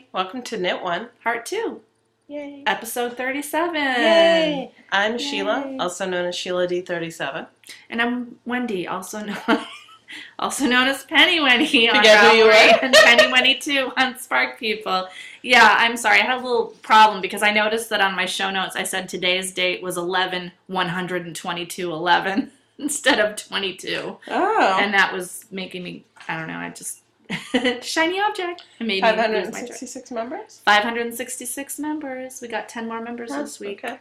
everybody. Welcome to Knit One, Part 2. Yay. Episode 37. Yay. I'm Yay. Sheila, also known as Sheila D37. And I'm Wendy, also known as Penny Wendy on Forget who you Ravelry, were. and Penny Wendy too on Spark People. Yeah, I'm sorry. I had a little problem because I noticed that on my show notes I said today's date was 11/122/11 instead of 22. Oh. And that was making me, I don't know, I just shiny object. And maybe 566 members? 566 members. We got 10 more members this week. Okay.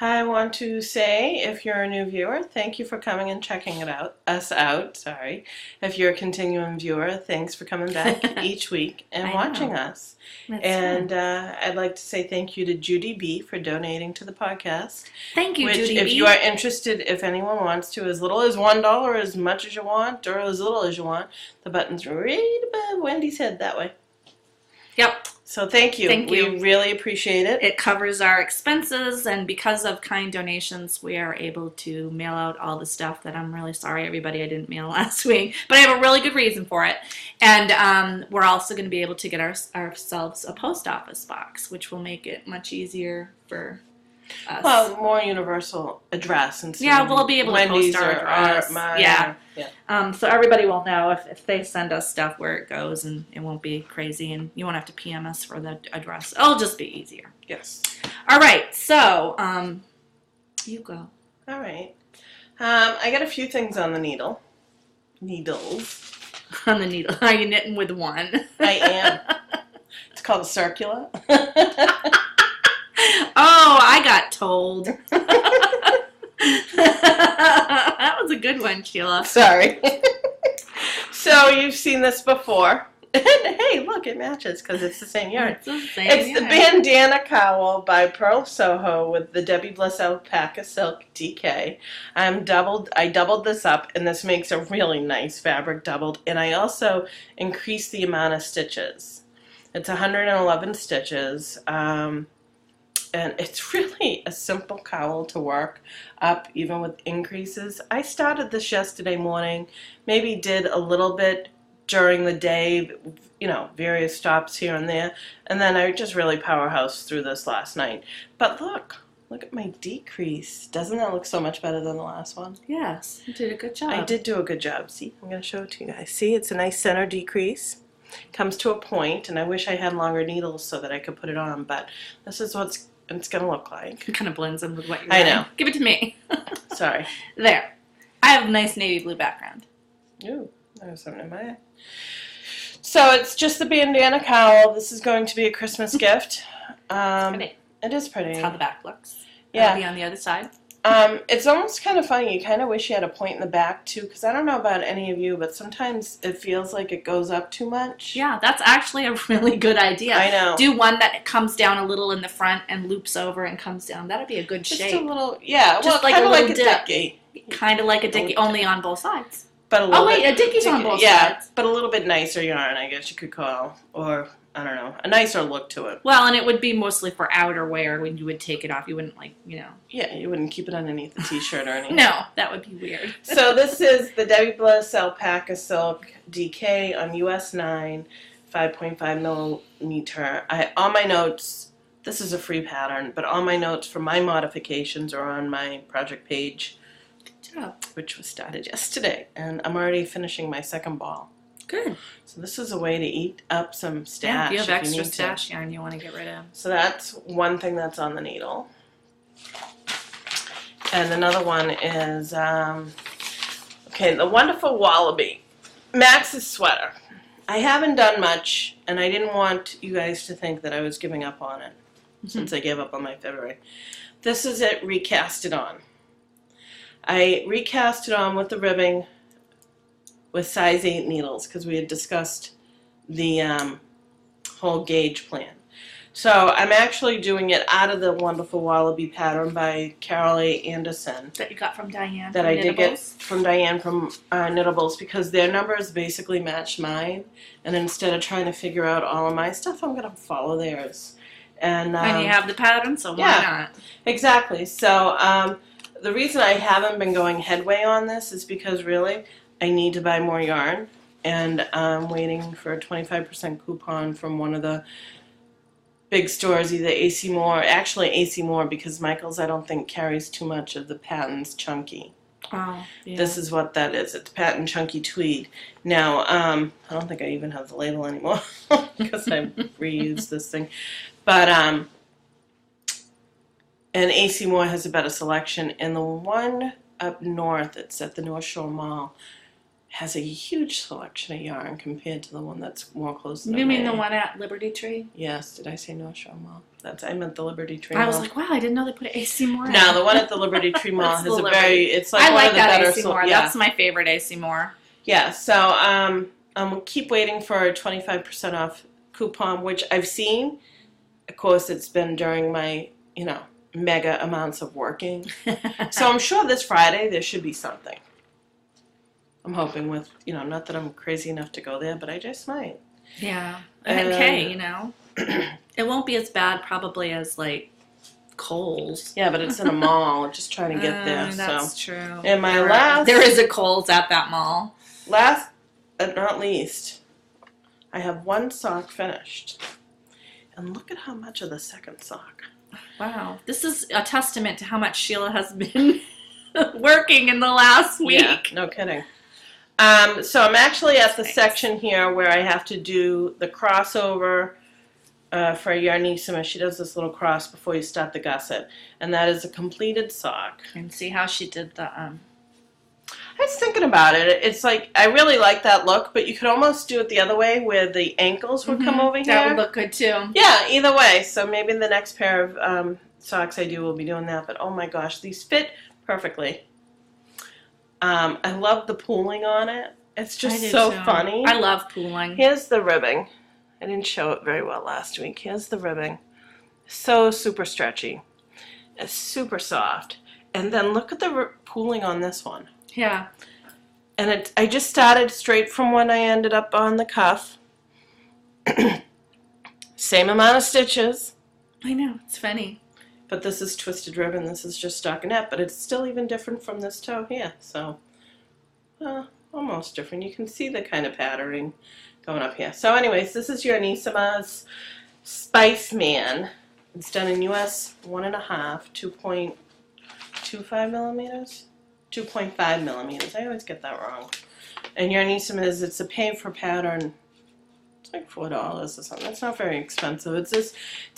I want to say, if you're a new viewer, thank you for coming and checking us out. Sorry. If you're a continuing viewer, thanks for coming back each week and watching us. And I'd like to say thank you to Judy B for donating to the podcast. Thank you, Judy B. If you are interested, if anyone wants to, as little as $1, as much as you want, or as little as you want, the button's right above Wendy's head that way. Yep. So thank you. Thank you. We really appreciate it. It covers our expenses, and because of kind donations, we are able to mail out all the stuff that I'm really sorry, everybody, I didn't mail last week. But I have a really good reason for it. And we're also going to be able to get ourselves a post office box, which will make it much easier for us. Well, more universal address. And yeah, we'll be able to Wendy's post our address. yeah. So everybody will know if they send us stuff where it goes, and it won't be crazy, and you won't have to PM us for the address. It'll just be easier. Yes. All right, so you go. All right. I got a few things on the needle. Needles. On the needle. Are you knitting with one? I am. It's called a circular. Oh, I got told. That was a good one, Sheila. Sorry. So you've seen this before. And hey, look, it matches because it's the same yarn. It's the Bandana Cowl by Pearl Soho with the Debbie Bliss Alpaca Silk DK. I doubled this up, and this makes a really nice fabric doubled. And I also increased the amount of stitches. It's 111 stitches. And it's really a simple cowl to work up, even with increases. I started this yesterday morning, maybe did a little bit during the day, you know, various stops here and there, and then I just really powerhoused through this last night. But look at my decrease. Doesn't that look so much better than the last one? Yes, you did a good job. I did do a good job. See, I'm going to show it to you guys. See, it's a nice center decrease. Comes to a point, and I wish I had longer needles so that I could put it on, but this is what it's going to look like. It kind of blends in with what you're I wearing. know. Give it to me. Sorry. There. I have a nice navy blue background. Ooh, there's something in my eye. So it's just the bandana cowl. This is going to be a Christmas gift. Pretty. It is pretty. That's how the back looks. Yeah. It'll be on the other side. It's almost kind of funny. You kind of wish you had a point in the back, too, because I don't know about any of you, but sometimes it feels like it goes up too much. Yeah, that's actually a really good idea. I know. Do one that comes down a little in the front and loops over and comes down. That'd be a good shape. Just a little, yeah. Just well, like kind a of little like a dip. dickie. Kind of like a dickie, only on both sides. But a little wait, bit, a dickie's on both yeah, sides. but a little bit nicer yarn, I guess you could call, or I don't know, a nicer look to it. Well, and it would be mostly for outerwear when you would take it off. You wouldn't Yeah, you wouldn't keep it underneath the t-shirt or anything. No, that would be weird. So this is the Debbie Bliss Alpaca Silk DK on US 9, 5.5 millimeter. On my notes, this is a free pattern, but all my notes for my modifications are on my project page, Good job. which was started yesterday, and I'm already finishing my second ball. Good. So this is a way to eat up some stash. Yeah, if you have extra need stash to. yarn you want to get rid of. So that's one thing that's on the needle. And another one is, okay, the Wonderful Wallaby. Max's sweater. I haven't done much, and I didn't want you guys to think that I was giving up on it, since I gave up on my February. This is it recasted on. I recast it on with the ribbing with size 8 needles, because we had discussed the whole gauge plan. So I'm actually doing it out of the Wonderful Wallaby pattern by Carol A. Anderson. That you got from Diane. That from I did get Knittables? from Diane from Knittables, because their numbers basically match mine. And instead of trying to figure out all of my stuff, I'm going to follow theirs. And you have the pattern, so why not? Exactly. So the reason I haven't been going headway on this is because really I need to buy more yarn. and I'm waiting for a 25% coupon from one of the big stores, either AC Moore, actually AC Moore, because Michael's I don't think carries too much of the Patton's Chunky. Oh, yeah. This is what that is. It's Patent Chunky Tweed. Now, I don't think I even have the label anymore because I reused this thing. But, and AC Moore has a better selection. And the one up north, it's at the North Shore Mall, has a huge selection of yarn compared to the one that's more close to the You mean the one at Liberty Tree? Yes. Did I say North Shore Mall? I meant the Liberty Tree I Mall. was like, wow, I didn't know they put AC Moore in. No, the one at the Liberty Tree Mall has a very, it's like I one like of the that better. AC Moore. Yeah. That's my favorite AC Moore. Yeah, so keep waiting for a 25% off coupon, which I've seen. Of course, it's been during my, mega amounts of working. So I'm sure this Friday there should be something. I'm hoping with, not that I'm crazy enough to go there, but I just might. Yeah. Okay, it won't be as bad probably as, like, Kohl's. Yeah, but it's in a mall. I'm just trying to get there. That's true. And there is a Kohl's at that mall. Last but not least, I have one sock finished. And look at how much of the second sock. Wow. This is a testament to how much Sheila has been working in the last week. Yeah, no kidding. So I'm actually at the section here where I have to do the crossover for Yarnissima. She does this little cross before you start the gusset. And that is a completed sock. And see how she did the... I was thinking about it. It's like, I really like that look, but you could almost do it the other way where the ankles would come over here. That would look good too. Yeah, either way. So maybe the next pair of socks I do will be doing that. But oh my gosh, these fit perfectly. I love the pooling on it. It's just so funny. I love pooling. Here's the ribbing. I didn't show it very well last week. Here's the ribbing. So super stretchy. It's super soft. And then look at the pooling on this one. Yeah. And I just started straight from when I ended up on the cuff. Same amount of stitches. I know. It's funny. But this is twisted ribbon. This is just stockinette. But it's still even different from this toe here. So, almost different. You can see the kind of patterning going up here. So anyways, this is Yarnissima's Spice Man. It's done in US 1.5, 2.25 millimeters. 2.5 millimeters. I always get that wrong. And Yarnissima it's a pay for pattern. It's like $4 or something. It's not very expensive. It's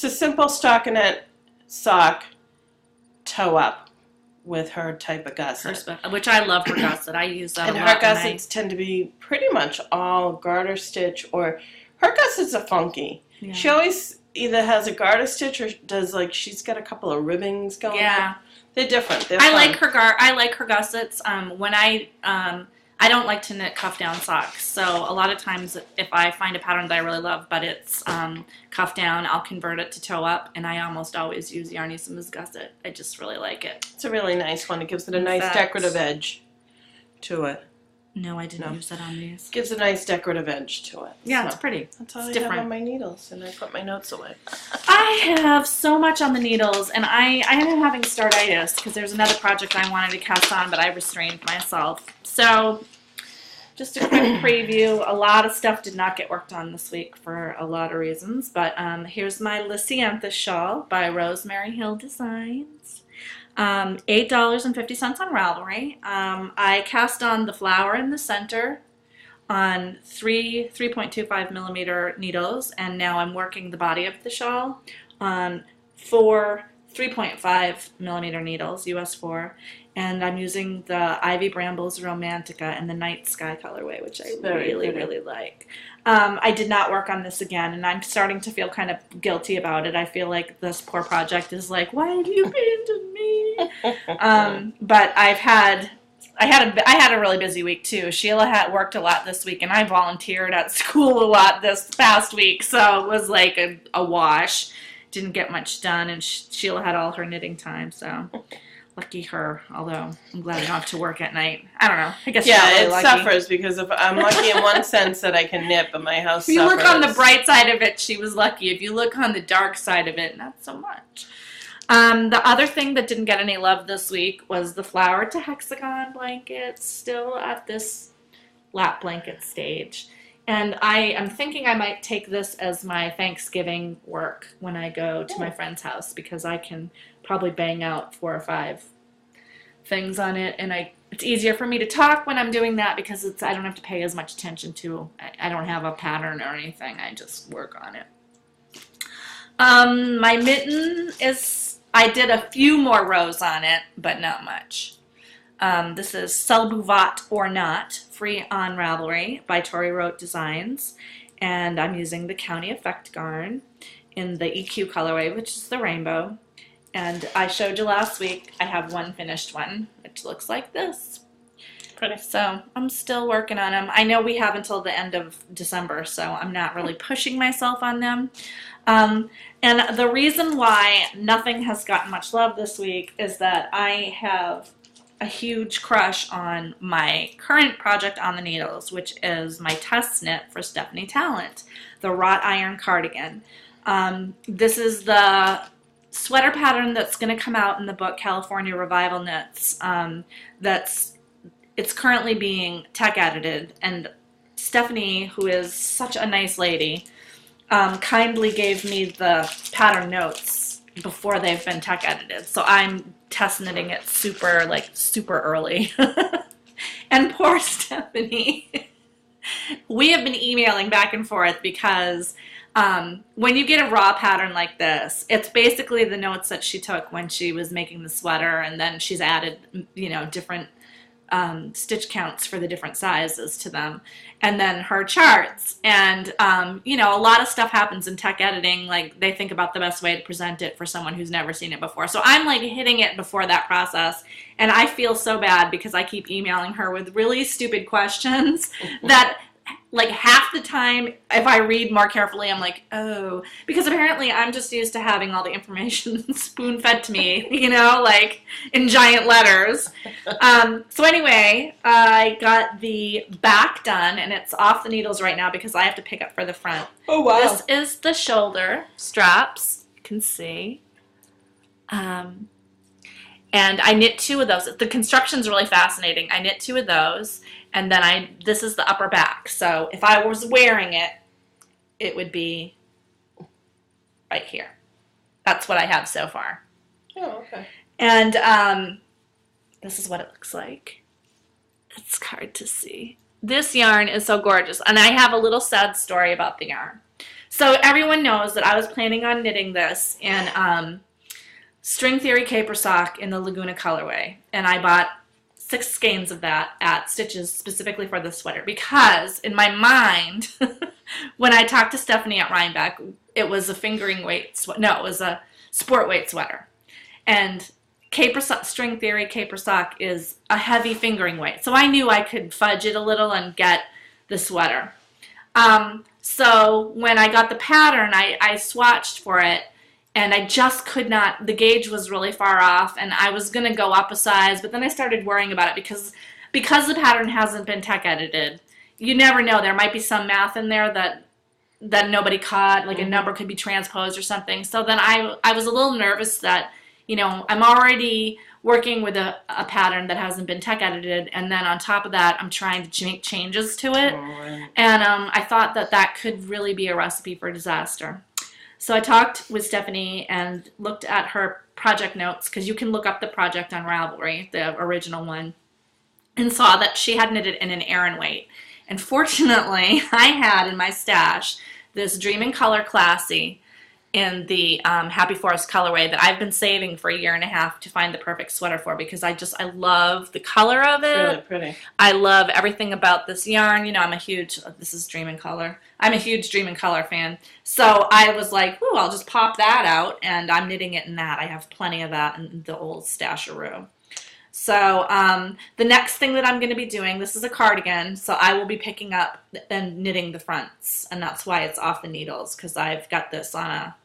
a simple stockinette sock toe up with her type of gusset. Which I love her gusset. I use that a lot. And her gussets tend to be pretty much all garter stitch, or her gussets are funky. Yeah. She always either has a garter stitch or does she's got a couple of ribbings going on. Yeah. They're different. They're fun. I like her gussets. When I don't like to knit cuff down socks, so a lot of times if I find a pattern that I really love, but it's cuff down, I'll convert it to toe up, and I almost always use Yarnissima's gusset. I just really like it. It's a really nice one. It gives it a nice decorative edge to it. No, I didn't use that on these. Gives a nice decorative edge to it. Yeah, it's pretty. That's all I have on my needles, and I put my notes away. I have so much on the needles, and I am having startitis because there's another project I wanted to cast on, but I restrained myself. So, just a quick preview. A lot of stuff did not get worked on this week for a lot of reasons, but here's my Lysianthus shawl by Rosemary Hill Designs. $8.50 on Ravelry. I cast on the flower in the center on 3.25 millimeter needles, and now I'm working the body of the shawl on 4 3.5 millimeter needles, US 4, and I'm using the Ivy Brambles Romantica and the Night Sky colorway, which I really like. I did not work on this again, and I'm starting to feel kind of guilty about it. I feel like this poor project is like, why have you abandoned me? But I had a really busy week too. Sheila had worked a lot this week, and I volunteered at school a lot this past week, so it was like a wash. Didn't get much done, and Sheila had all her knitting time, so lucky her. Although I'm glad I don't have to work at night. I don't know. I guess it suffers because if I'm lucky in one sense that I can knit, but my house. If you look on the bright side of it, she was lucky. If you look on the dark side of it, not so much. The other thing that didn't get any love this week was the flower to hexagon blanket. Still at this lap blanket stage. And I am thinking I might take this as my Thanksgiving work when I go to my friend's house, because I can probably bang out 4 or 5 things on it, and it's easier for me to talk when I'm doing that because I don't have to pay as much attention to. I don't have a pattern or anything. I just work on it. My mitten I did a few more rows on it, but not much. This is Seul Bouvat or Not, free on Ravelry by Tori Rote Designs, and I'm using the County Effect yarn in the EQ colorway, which is the rainbow. And I showed you last week, I have one finished one, which looks like this. Pretty. So I'm still working on them. I know we have until the end of December, so I'm not really pushing myself on them. And the reason why nothing has gotten much love this week is that I have a huge crush on my current project on the needles, which is my test knit for Stephanie Talent, the wrought iron cardigan. This is the sweater pattern that's going to come out in the book California Revival Knits. It's currently being tech edited, and Stephanie, who is such a nice lady, kindly gave me the pattern notes before they've been tech edited. So I'm test knitting it super early. And poor Stephanie. We have been emailing back and forth because when you get a raw pattern like this, it's basically the notes that she took when she was making the sweater, and then she's added, different stitch counts for the different sizes to them, and then her charts. And a lot of stuff happens in tech editing. Like, they think about the best way to present it for someone who's never seen it before. So I'm like hitting it before that process, and I feel so bad because I keep emailing her with really stupid questions that, like, half the time, if I read more carefully, I'm like, oh, because apparently I'm just used to having all the information spoon-fed to me, like in giant letters. So anyway, I got the back done, and it's off the needles right now because I have to pick up for the front. Oh, wow. This is the shoulder straps, you can see. And I knit 2 of those. The construction's really fascinating. I knit 2 of those. And then this is the upper back. So if I was wearing it, it would be right here. That's what I have so far. Oh, okay. And this is what it looks like. It's hard to see. This yarn is so gorgeous. And I have a little sad story about the yarn. So everyone knows that I was planning on knitting this in String Theory Caper Sock in the Laguna colorway. And I bought 6 skeins of that at Stitches specifically for the sweater, because in my mind, when I talked to Stephanie at Rhinebeck, it was a fingering weight no, it was a sport weight sweater. And String Theory Caper Sock is a heavy fingering weight. So I knew I could fudge it a little and get the sweater. So when I got the pattern, I swatched for it, and I just could not, the gauge was really far off, and I was going to go up a size, but then I started worrying about it because the pattern hasn't been tech edited. You never know. There might be some math in there that nobody caught, like a number could be transposed or something. So then I was a little nervous that, I'm already working with a pattern that hasn't been tech edited, and then on top of that, I'm trying to make changes to it. And I thought that could really be a recipe for disaster. So I talked with Stephanie and looked at her project notes, because you can look up the project on Ravelry, the original one, and saw that she had knitted in an Aran weight. And fortunately, I had in my stash this Dream in Color Classy in the Happy Forest colorway that I've been saving for 1.5 years to find the perfect sweater for, because I love the color of it. It's really pretty. I love everything about this yarn. This is Dream in Color. I'm a huge Dream in Color fan. So I was like, ooh, I'll just pop that out, and I'm knitting it in that. I have plenty of that in the old stasharoo. So the next thing that I'm going to be doing, this is a cardigan, so I will be picking up and knitting the fronts, and that's why it's off the needles, because I've got this on a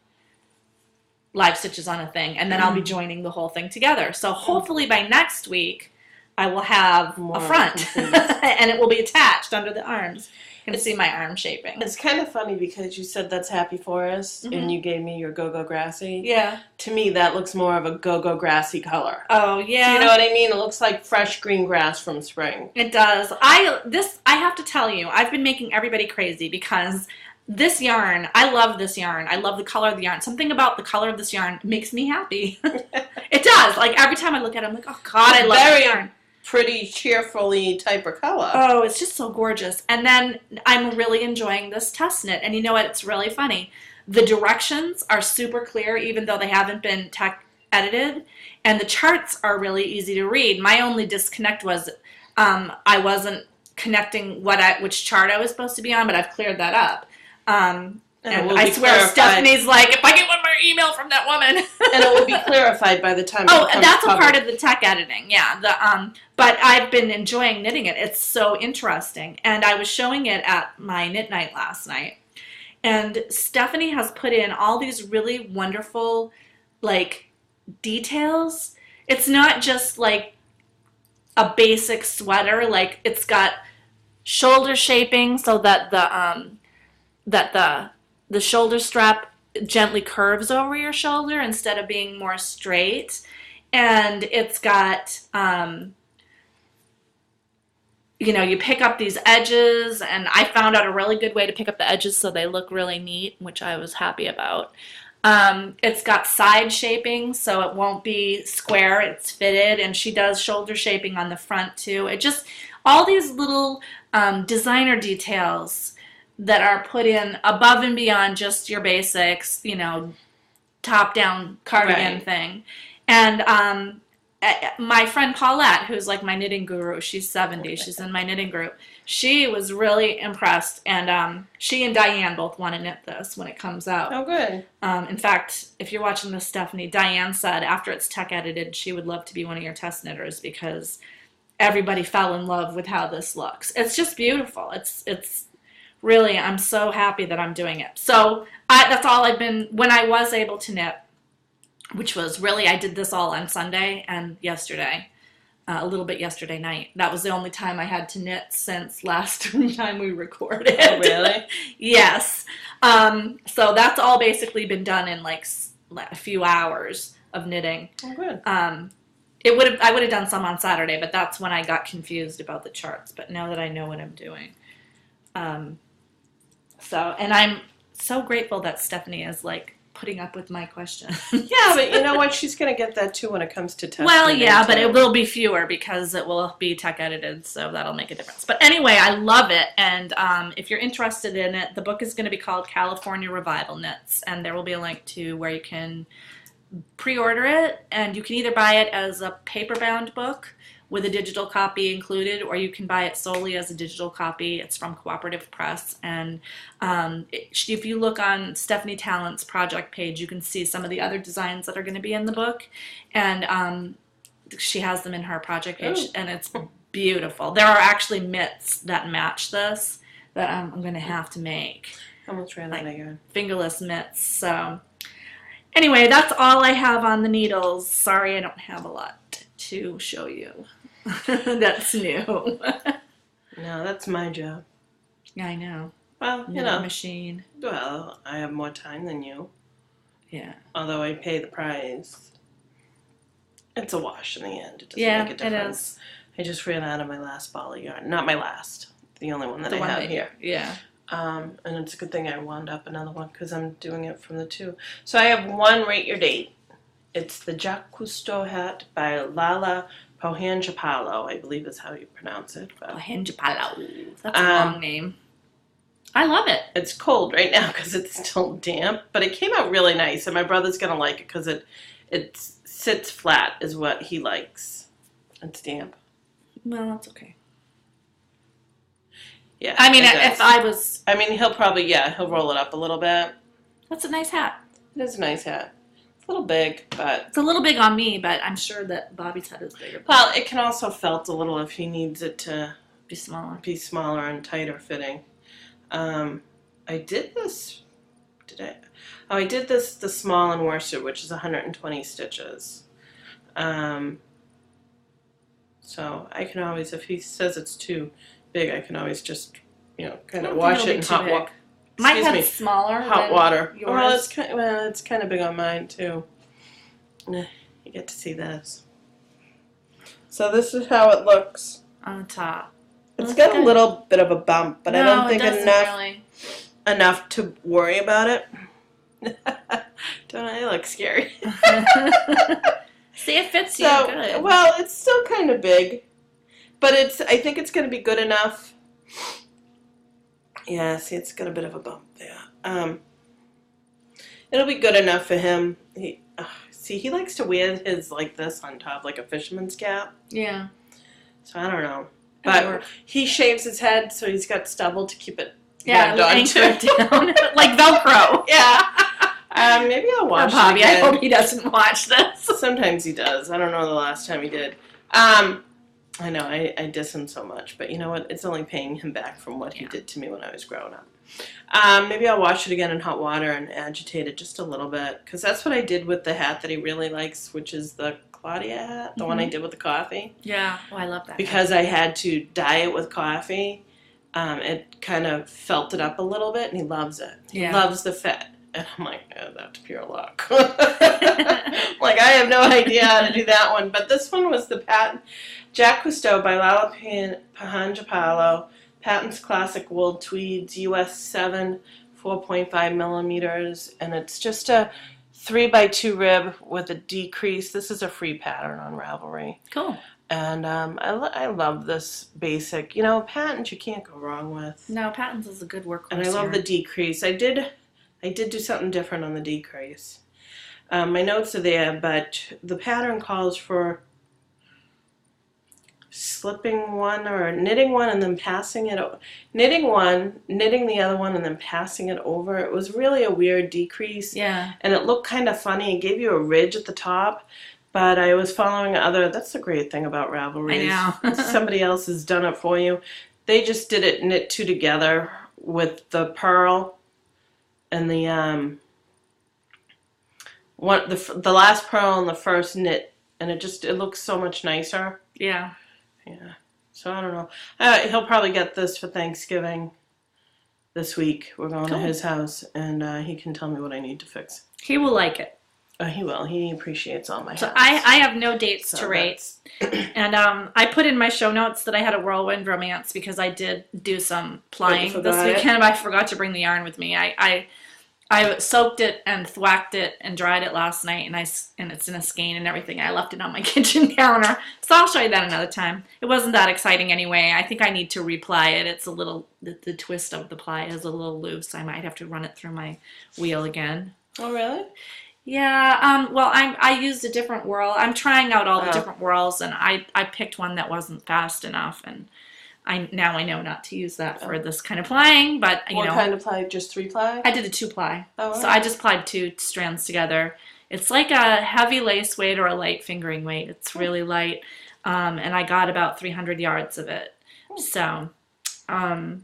live stitches on a thing, and then I'll be joining the whole thing together. So hopefully by next week I will have a front and it will be attached under the arms. can see my arm shaping. It's kind of funny because you said that's Happy Forest, and you gave me your Go-Go Grassy. Yeah. To me, that looks more of a Go-Go Grassy color. Oh, yeah. Do you know what I mean? It looks like fresh green grass from spring. It does. I have to tell you, I've been making everybody crazy because this yarn, I love this yarn. I love the color of the yarn. Something about the color of this yarn makes me happy. It does. Like, every time I look at it, I'm like, oh, God, I love this yarn. Pretty cheerfully type of color. Oh, it's just so gorgeous. And then I'm really enjoying this test knit. And you know what? It's really funny. The directions are super clear, even though they haven't been tech edited. And the charts are really easy to read. My only disconnect was I wasn't connecting which chart I was supposed to be on, but I've cleared that up. And I swear clarified. Stephanie's like, if I get one more email from that woman. And it will be clarified by the time it becomes that's public. A part of the tech editing, yeah. But I've been enjoying knitting it. It's so interesting. And I was showing it at my knit night last night. And Stephanie has put in all these really wonderful, like, details. It's not just, like, a basic sweater. Like, it's got shoulder shaping so that the shoulder strap gently curves over your shoulder instead of being more straight. And it's got, you pick up these edges, and I found out a really good way to pick up the edges so they look really neat, which I was happy about. It's got side shaping, so it won't be square, it's fitted, and she does shoulder shaping on the front too. It just, all these little designer details that are put in above and beyond just your basics, top-down cardigan thing. And my friend Paulette, who's like my knitting guru, she's 70, she's in my knitting group, she was really impressed. And she and Diane both want to knit this when it comes out. Oh, good. In fact, if you're watching this, Stephanie, Diane said after it's tech edited, she would love to be one of your test knitters because everybody fell in love with how this looks. It's just beautiful. It's really, I'm so happy that I'm doing it. So that's all I've been, when I was able to knit, which was really, I did this all on Sunday and yesterday, a little bit yesterday night. That was the only time I had to knit since last time we recorded. Oh, really? Yes. So that's all basically been done in like a few hours of knitting. Oh, good. I would have done some on Saturday, but that's when I got confused about the charts. But now that I know what I'm doing. And I'm so grateful that Stephanie is like putting up with my questions. Yeah, but you know what? She's going to get that too when it comes to testing. Well, yeah, but it will be fewer because it will be tech edited, so that'll make a difference. But anyway, I love it, and if you're interested in it, the book is going to be called California Revival Knits, and there will be a link to where you can pre-order it, and you can either buy it as a paper-bound book with a digital copy included, or you can buy it solely as a digital copy. It's from Cooperative Press, and if you look on Stephanie Talent's project page, you can see some of the other designs that are going to be in the book, and she has them in her project page. Ooh. And it's beautiful. There are actually mitts that match this that I'm going to have to make. How much ran that again? Fingerless mitts. So anyway, that's all I have on the needles. Sorry I don't have a lot to show you. That's new. No, that's my job. Yeah, I know. Well, you know. Machine. Well, I have more time than you. Yeah. Although I pay the price. It's a wash in the end. It doesn't make a difference. It is. I just ran out of my last ball of yarn. Not my last. The only one that I have here. Yeah. And it's a good thing I wound up another one because I'm doing it from the two. So I have one Rate Your Date. It's the Jacques Cousteau hat by Lala Pohangapalo, I believe is how you pronounce it. Pohangapalo. That's a long name. I love it. It's cold right now because it's still damp, but it came out really nice, and my brother's going to like it because it sits flat is what he likes. It's damp. Well, that's okay. Yeah. I mean, if I was... I mean, he'll probably, he'll roll it up a little bit. That's a nice hat. It is a nice hat. A little big, but... It's a little big on me, but I'm sure that Bobby's head is bigger. Well, it can also felt a little if he needs it to... Be smaller. Be smaller and tighter fitting. I did this... Did I? Oh, I did this, the small in worsted, which is 120 stitches. So I can always, if he says it's too big, I can always just kind of wash it in hot water. My head's smaller. Hot water. Yours. Well, it's kind of big on mine too. You get to see this. So this is how it looks on the top. It's got a little bit of a bump, but I don't think enough to worry about it. Don't I look scary? See, it fits you good. Well, it's still kind of big, but I think it's going to be good enough. Yeah, see, it's got a bit of a bump there. It'll be good enough for him. He likes to wear his like this on top, like a fisherman's cap. Yeah. So I don't know. But he shaves his head, so he's got stubble to keep it anchored down. Like Velcro. Yeah. Maybe I'll watch it Bobby, again. I hope he doesn't watch this. Sometimes he does. I don't know the last time he did. I know, I diss him so much, but you know what? It's only paying him back from what he did to me when I was growing up. Maybe I'll wash it again in hot water and agitate it just a little bit, because that's what I did with the hat that he really likes, which is the Claudia hat, the one I did with the coffee. Yeah. Oh, I love that. Because I had to dye it with coffee, it kind of felt it up a little bit, and he loves it. He loves the fit. And I'm like, oh, that's pure luck. Like, I have no idea how to do that one. But this one was the patent. Jack Cousteau by Lala Pahanjapalo. Patents Classic Wool Tweeds, US 7, 4.5 millimeters. And it's just a 3x2 rib with a decrease. This is a free pattern on Ravelry. Cool. And I love this basic. You know, patents you can't go wrong with. No, patents is a good workhorse. And I love the decrease. I did do something different on the decrease. My notes are there, but the pattern calls for slipping one or knitting one and then passing it over. Knitting one, knitting the other one, and then passing it over. It was really a weird decrease. Yeah. And it looked kind of funny. It gave you a ridge at the top. But I was following that's the great thing about Ravelry. I know. Somebody else has done it for you. They just did it knit two together with the purl and the last purl and the first knit, and it looks so much nicer. Yeah. Yeah. So I don't know. He'll probably get this for Thanksgiving this week. We're going to his house, and he can tell me what I need to fix. He will like it. He will. He appreciates all my hats. So I have no dates to rate. And I put in my show notes that I had a whirlwind romance because I did do some plying this weekend. I forgot to bring the yarn with me. I soaked it and thwacked it and dried it last night, and it's in a skein and everything. I left it on my kitchen counter. So I'll show you that another time. It wasn't that exciting anyway. I think I need to reply it. It's a little, the twist of the ply is a little loose. I might have to run it through my wheel again. Oh, really? Yeah, well, I used a different whirl. I'm trying out all the different whirls, and I picked one that wasn't fast enough, and now I know not to use that for this kind of plying, but, you know. What kind of ply? Just 3-ply? I did a 2-ply. Oh, right. So I just plied 2 strands together. It's like a heavy lace weight or a light fingering weight. It's really light, and I got about 300 yards of it. So I'll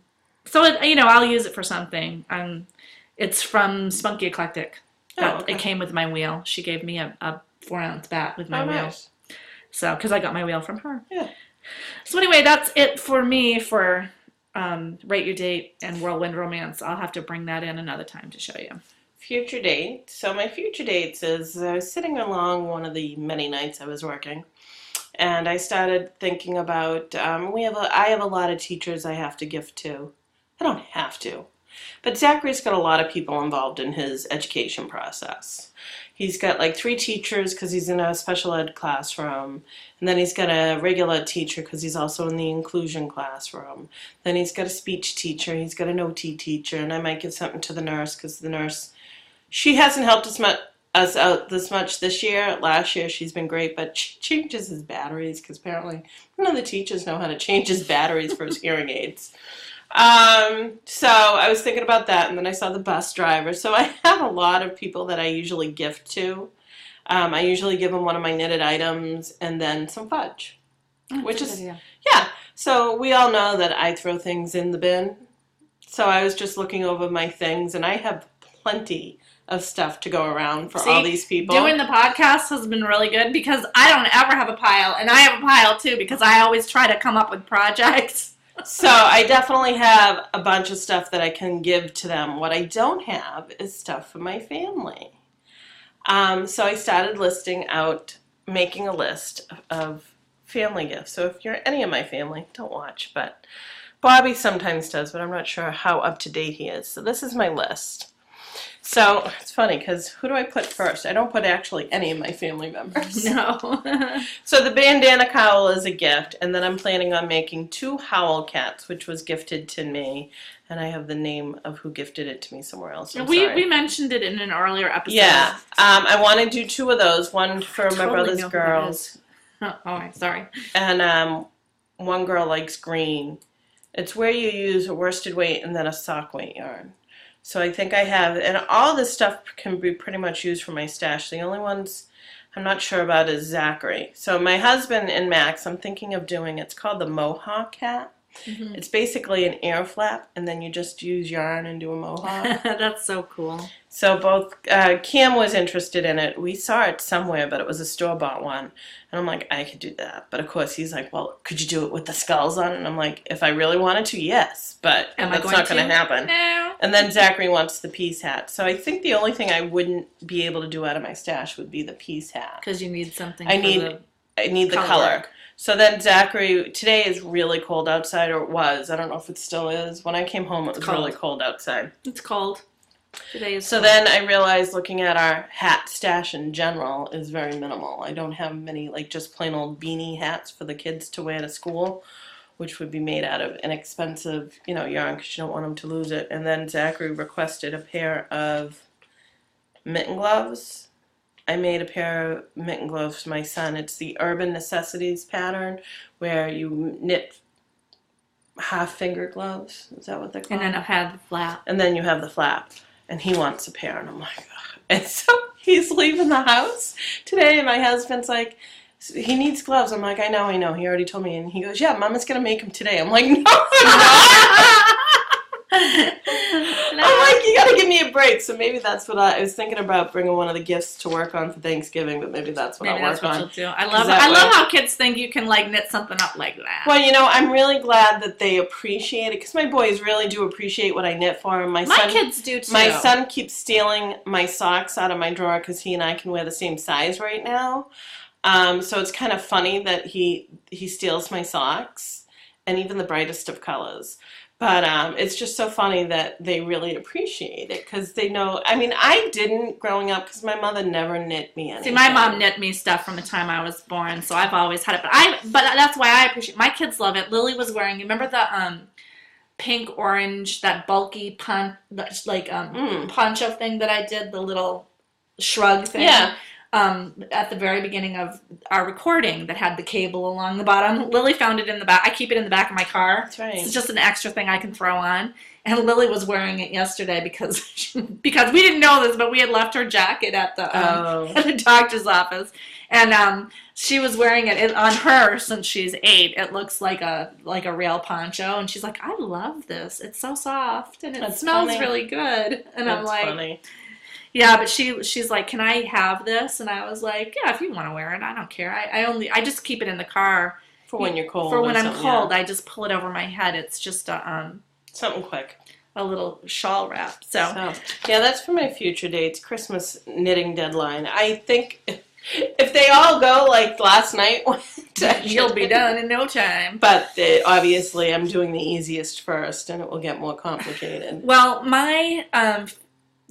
use it for something. It's from Spunky Eclectic. It came with my wheel. She gave me a 4-ounce bat with my wheel. Nice. So, because I got my wheel from her. Yeah. So anyway, that's it for me for Rate Your Date and Whirlwind Romance. I'll have to bring that in another time to show you. Future date. So my future dates is I was sitting along one of the many nights I was working, and I started thinking about I have a lot of teachers I have to gift to. I don't have to. But Zachary's got a lot of people involved in his education process. He's got like 3 teachers because he's in a special ed classroom. And then he's got a regular teacher because he's also in the inclusion classroom. Then he's got a speech teacher. He's got an OT teacher. And I might give something to the nurse because the nurse, she hasn't helped us out this much this year. Last year she's been great, but she changes his batteries because apparently none of the teachers know how to change his batteries for his hearing aids. So I was thinking about that, and then I saw the bus driver. So I have a lot of people that I usually gift to. I usually give them one of my knitted items and then some fudge, which is, yeah. So we all know that I throw things in the bin. So I was just looking over my things, and I have plenty of stuff to go around for all these people. Doing the podcast has been really good because I don't ever have a pile, and I have a pile too because I always try to come up with projects. So I definitely have a bunch of stuff that I can give to them. What I don't have is stuff for my family. So I started making a list of family gifts. So if you're any of my family, don't watch, but Bobby sometimes does, but I'm not sure how up to date he is. So this is my list. So it's funny because who do I put first? I don't put actually any of my family members. No. So the bandana cowl is a gift, and then I'm planning on making 2 howl cats, which was gifted to me, and I have the name of who gifted it to me somewhere else. We mentioned it in an earlier episode. Yeah, I want to do 2 of those, one for my brother's girls. Oh, sorry. And one girl likes green. It's where you use a worsted weight and then a sock weight yarn. So I think I have, and all this stuff can be pretty much used for my stash. The only ones I'm not sure about is Zachary. So my husband and Max, I'm thinking of doing, it's called the Mohawk hat. Mm-hmm. It's basically an air flap, and then you just use yarn and do a mohawk. That's so cool. So both, Cam was interested in it. We saw it somewhere, but it was a store-bought one. And I'm like, I could do that. But of course, he's like, well, could you do it with the skulls on? And I'm like, if I really wanted to, yes. But that's not going to happen. No. And then Zachary wants the peace hat. So I think the only thing I wouldn't be able to do out of my stash would be the peace hat. Because you need something I need the color. So then Zachary, today is really cold outside, or it was. I don't know if it still is. When I came home, it was really cold outside. It's cold. Today is so cold. Then I realized looking at our hat stash in general is very minimal. I don't have many, like just plain old beanie hats for the kids to wear to school, which would be made out of inexpensive, yarn because you don't want them to lose it. And then Zachary requested a pair of mitten gloves. I made a pair of mitten gloves for my son. It's the Urban Necessities pattern where you knit half-finger gloves. Is that what they're called? And then I have the flap. And then you have the flap. And he wants a pair. And I'm like, ugh. And so he's leaving the house today. And my husband's like, he needs gloves. I'm like, I know. He already told me. And he goes, yeah, Mama's going to make them today. I'm like, no. I'm like, you gotta give me a break. So maybe that's what I was thinking about, bringing one of the gifts to work on for Thanksgiving, but maybe that's what I'll work on. Do. I love how kids think you can knit something up like that. Well, I'm really glad that they appreciate it because my boys really do appreciate what I knit for them. My kids do too. My son keeps stealing my socks out of my drawer because he and I can wear the same size right now. So it's kind of funny that he steals my socks and even the brightest of colors. But it's just so funny that they really appreciate it because they know. I mean, I didn't growing up because my mother never knit me anything. See, my mom knit me stuff from the time I was born, so I've always had it. But that's why I appreciate. My kids love it. Lily was wearing. You remember the pink orange, that bulky poncho thing that I did, the little shrug thing. Yeah. At the very beginning of our recording that had the cable along the bottom. Lily found it in the back. I keep it in the back of my car. That's right. It's just an extra thing I can throw on. And Lily was wearing it yesterday because we didn't know this, but we had left her jacket at the doctor's office. And she was wearing it on her since she's 8. It looks like a real poncho. And she's like, I love this. It's so soft and it smells really good. And I'm like, funny. Yeah, but she's like, can I have this? And I was like, yeah, if you want to wear it, I don't care. I just keep it in the car for when you're cold. For when I'm cold, yeah. I just pull it over my head. It's just something quick, a little shawl wrap. So yeah, that's for my future dates. Christmas knitting deadline. I think if they all go like last night, you'll be done in no time. But obviously, I'm doing the easiest first, and it will get more complicated. Well, my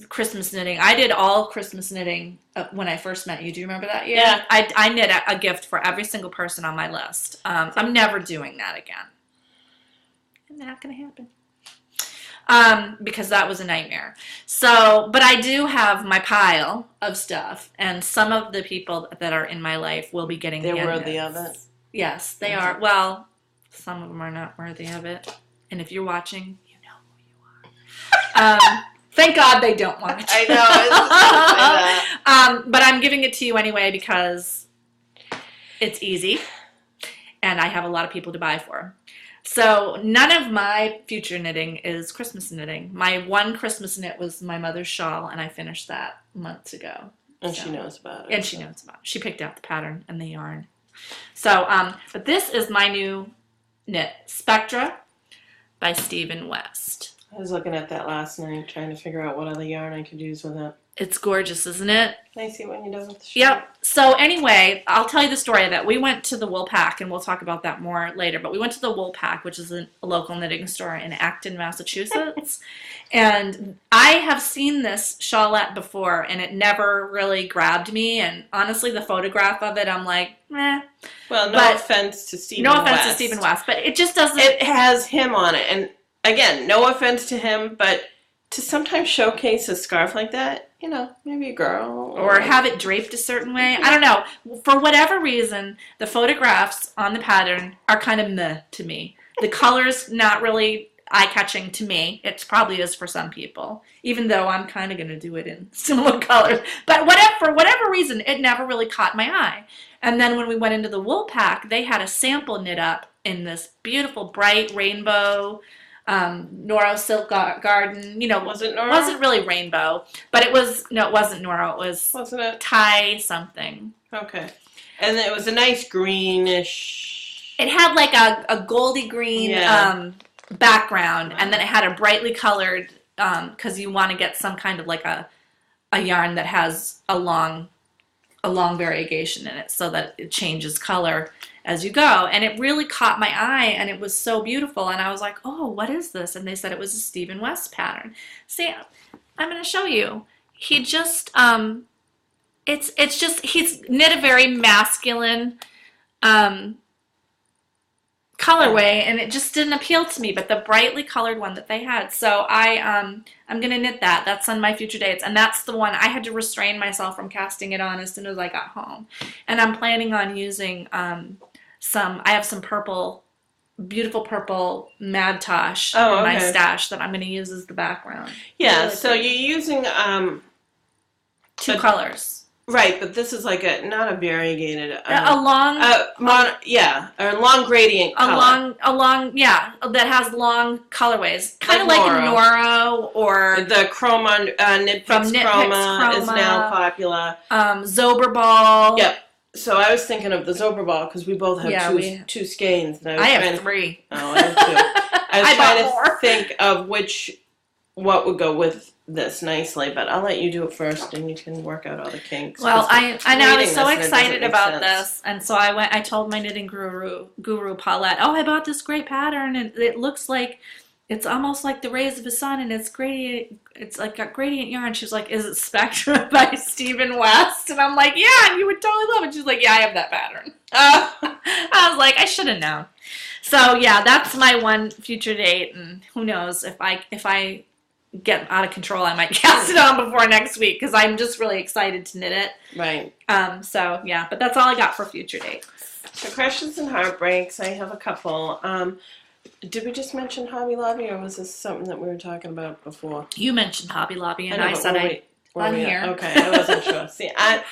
Christmas knitting. I did all Christmas knitting when I first met you. Do you remember that year? Yeah. I knit a gift for every single person on my list. I'm never doing that again. It's not going to happen. Because that was a nightmare. So, but I do have my pile of stuff, and some of the people that are in my life will be getting They're worthy of it. Yes, they are. Well, some of them are not worthy of it. And if you're watching, you know who you are. Thank God they don't want it. I know. I was but I'm giving it to you anyway because it's easy, and I have a lot of people to buy for. So none of my future knitting is Christmas knitting. My one Christmas knit was my mother's shawl, and I finished that months ago. And she knows about it. And she knows about it. She picked out the pattern and the yarn. So, but this is my new knit, Spectra by Stephen West. I was looking at that last night, trying to figure out what other yarn I could use with it. It's gorgeous, isn't it? Can I see what you're doing with the shirt? Yep. So anyway, I'll tell you the story of it. We went to the Wool Pack, and we'll talk about that more later, but we went to the Wool Pack, which is a local knitting store in Acton, Massachusetts. And I have seen this shawlette before, and it never really grabbed me. And honestly, the photograph of it, I'm like, meh. Well, no offense to Stephen West. No offense to Stephen West, but it just doesn't. It has him on it. And again, no offense to him, but to sometimes showcase a scarf like that, you know, maybe a girl. Or have it draped a certain way. I don't know. For whatever reason, the photographs on the pattern are kind of meh to me. The color's not really eye-catching to me. It probably is for some people, even though I'm kind of going to do it in similar colors. But for whatever reason, it never really caught my eye. And then when we went into the Wool Pack, they had a sample knit up in this beautiful bright rainbow Noro Silk Garden. You know, was it Noro? It wasn't really rainbow, but it was, no, it wasn't Noro. It was, wasn't it? Thai something. Okay. And it was a nice greenish. It had like a goldy green background, and then it had a brightly colored, because you want to get some kind of like a yarn that has a long variegation in it so that it changes color as you go. And it really caught my eye, and it was so beautiful. And I was like, oh, what is this? And they said it was a Stephen West pattern. See, I'm going to show you. He just, it's just, he's knit a very masculine colorway, and it just didn't appeal to me, but the brightly colored one that they had. So I'm going to knit that. That's on my future dates, and that's the one I had to restrain myself from casting it on as soon as I got home. And I'm planning on using I have some purple, beautiful purple Mad Tosh in my stash that I'm going to use as the background. Yeah, really so pretty. you're using two colors. Right, but this is like not a variegated. A long gradient color. That has long colorways. Kind of like Noro or the Chroma, Knit Picks Chroma is now popular. Zoberball. Yep. So I was thinking of the Zoberball because we both have two skeins. And I have 3. Oh, I have 2. I was trying to think of what would go with this nicely, but I'll let you do it first, and you can work out all the kinks. Well, I know I was so excited about this, and so I told my knitting guru Paulette, oh, I bought this great pattern, and it looks like it's almost like the rays of the sun, and it's gradient. It's like a gradient yarn. She's like, is it Spectra by Stephen West? And I'm like, yeah, and you would totally love it. She's like, yeah, I have that pattern. I was like, I should have known. So yeah, that's my one future date, and who knows if I get out of control, I might cast it on before next week because I'm just really excited to knit it. Right. So yeah, but that's all I got for future dates. So crushes and heartbreaks, I have a couple. Did we just mention Hobby Lobby, or was this something that we were talking about before? You mentioned Hobby Lobby, and I said on here. Okay, I wasn't sure. See, I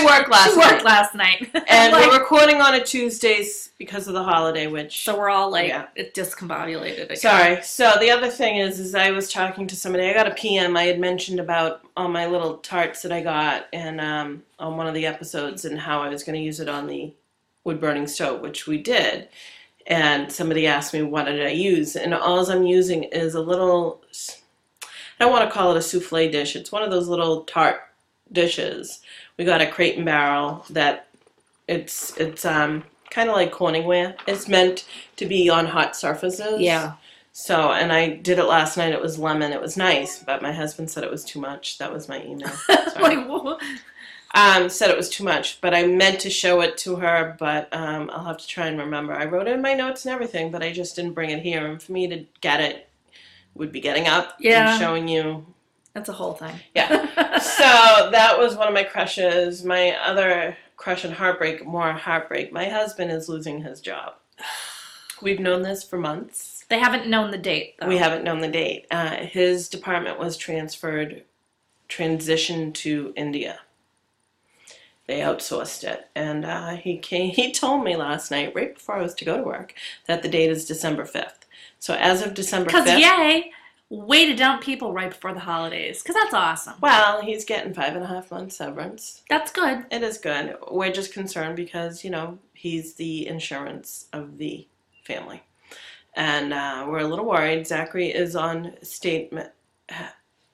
worked last night. She worked last night. And we're recording on a Tuesdays because of the holiday, which... So we're all like, it's discombobulated again. Sorry. So the other thing is I was talking to somebody. I got a PM. I had mentioned about all my little tarts that I got and on one of the episodes and how I was going to use it on the wood-burning stove, which we did. And somebody asked me, what did I use? And all I'm using is a little... I don't want to call it a souffle dish. It's one of those little tart dishes. We got a Crate and Barrel that it's kind of like Corningware. It's meant to be on hot surfaces. Yeah. So, and I did it last night. It was lemon. It was nice, but my husband said it was too much. That was my email. Said it was too much, but I meant to show it to her, but I'll have to try and remember. I wrote it in my notes and everything, but I just didn't bring it here. And for me to get it, would be getting up and showing you. That's a whole thing. Yeah. So that was one of my crushes. My other crush and heartbreak, more heartbreak. My husband is losing his job. We've known this for months. They haven't known the date, though. We haven't known the date. His department was transitioned to India. They outsourced it. And he told me last night, right before I was to go to work, that the date is December 5th. So as of December 5th... Because yay! Way to dump people right before the holidays. Because that's awesome. Well, he's getting 5.5 months severance. That's good. It is good. We're just concerned because, he's the insurance of the family. And we're a little worried. Zachary is on state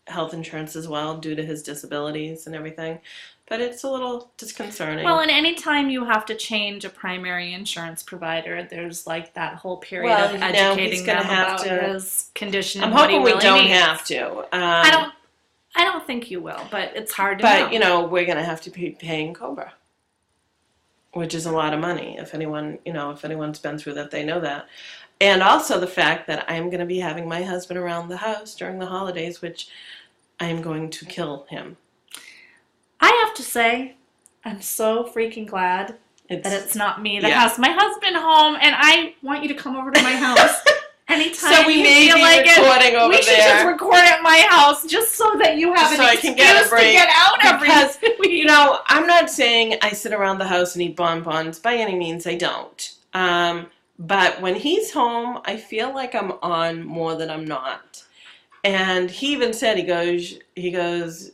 health insurance as well due to his disabilities and everything. But it's a little disconcerting. Well, and any time you have to change a primary insurance provider, there's like that whole period of educating them about his condition. I'm hoping we don't have to. I don't think you will, but it's hard to know. But, we're going to have to be paying COBRA, which is a lot of money. If anyone's been through that, they know that. And also the fact that I'm going to be having my husband around the house during the holidays, which I am going to kill him. I have to say, I'm so freaking glad that it's not me that has my husband home, and I want you to come over to my house anytime so we you may feel be like recording it. over we should just record at my house just so that you have an excuse to get out every week. I'm not saying I sit around the house and eat bonbons. By any means, I don't. But when he's home, I feel like I'm on more than I'm not. And he even said, he goes,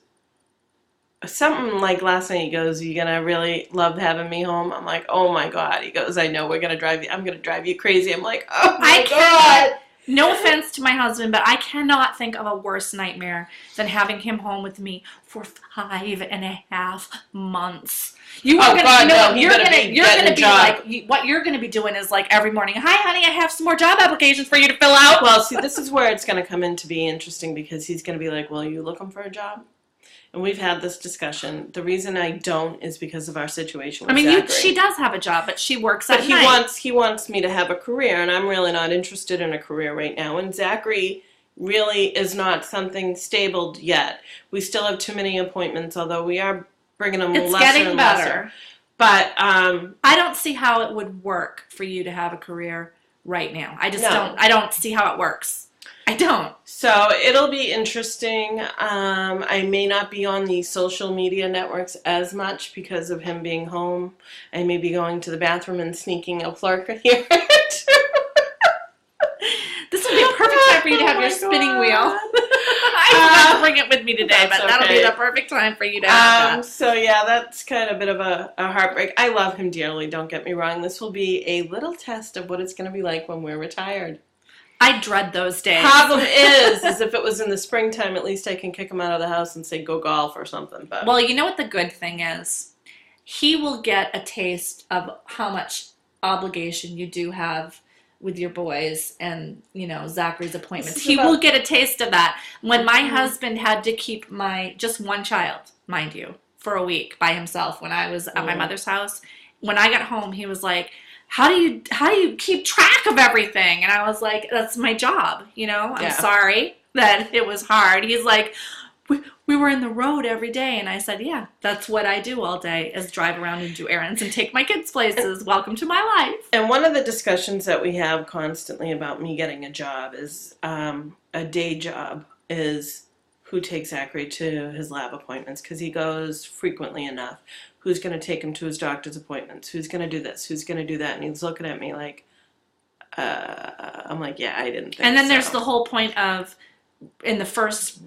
something like last night, he goes, "Are you going to really love having me home?" I'm like, "Oh my God." He goes, "I know I'm going to drive you crazy." I'm like, "Oh my God." No offense to my husband, but I cannot think of a worse nightmare than having him home with me for 5.5 months. You're gonna be like, what you're gonna be doing is like every morning, "Hi, honey, I have some more job applications for you to fill out." Well, see, this is where it's gonna come in to be interesting, because he's gonna be like, "Well, are you looking for a job?" And we've had this discussion. The reason I don't is because of our situation with Zachary. She does have a job, but she works at night. But he wants me to have a career, and I'm really not interested in a career right now. And Zachary really is not something stable yet. We still have too many appointments, although we are bringing them lesser and lesser. It's getting better. But I don't see how it would work for you to have a career right now. I don't see how it works. I don't. So it'll be interesting. I may not be on the social media networks as much because of him being home. I may be going to the bathroom and sneaking a flirt here. This would be a perfect time for you to have your spinning wheel. I forgot to bring it with me today, but that'll be the perfect time for you to have that. So yeah, that's kind of a bit of a heartbreak. I love him dearly, don't get me wrong. This will be a little test of what it's going to be like when we're retired. I dread those days. Problem is if it was in the springtime, at least I can kick him out of the house and say, "Go golf" or something. But well, you know what the good thing is? He will get a taste of how much obligation you do have with your boys and, Zachary's appointments. He will get a taste of that. When my husband had to keep just one child, mind you, for a week by himself when I was at my mother's house, when I got home, he was like, How do you keep track of everything? And I was like, "That's my job, I'm sorry that it was hard." He's like, we were in the road every day. And I said, "Yeah, that's what I do all day, is drive around and do errands and take my kids places. Welcome to my life." And one of the discussions that we have constantly about me getting a job is a day job is who takes Zachary to his lab appointments, because he goes frequently enough. Who's going to take him to his doctor's appointments? Who's going to do this? Who's going to do that? And he's looking at me like, I'm like, yeah, I didn't think so. And then there's the whole point of, in the first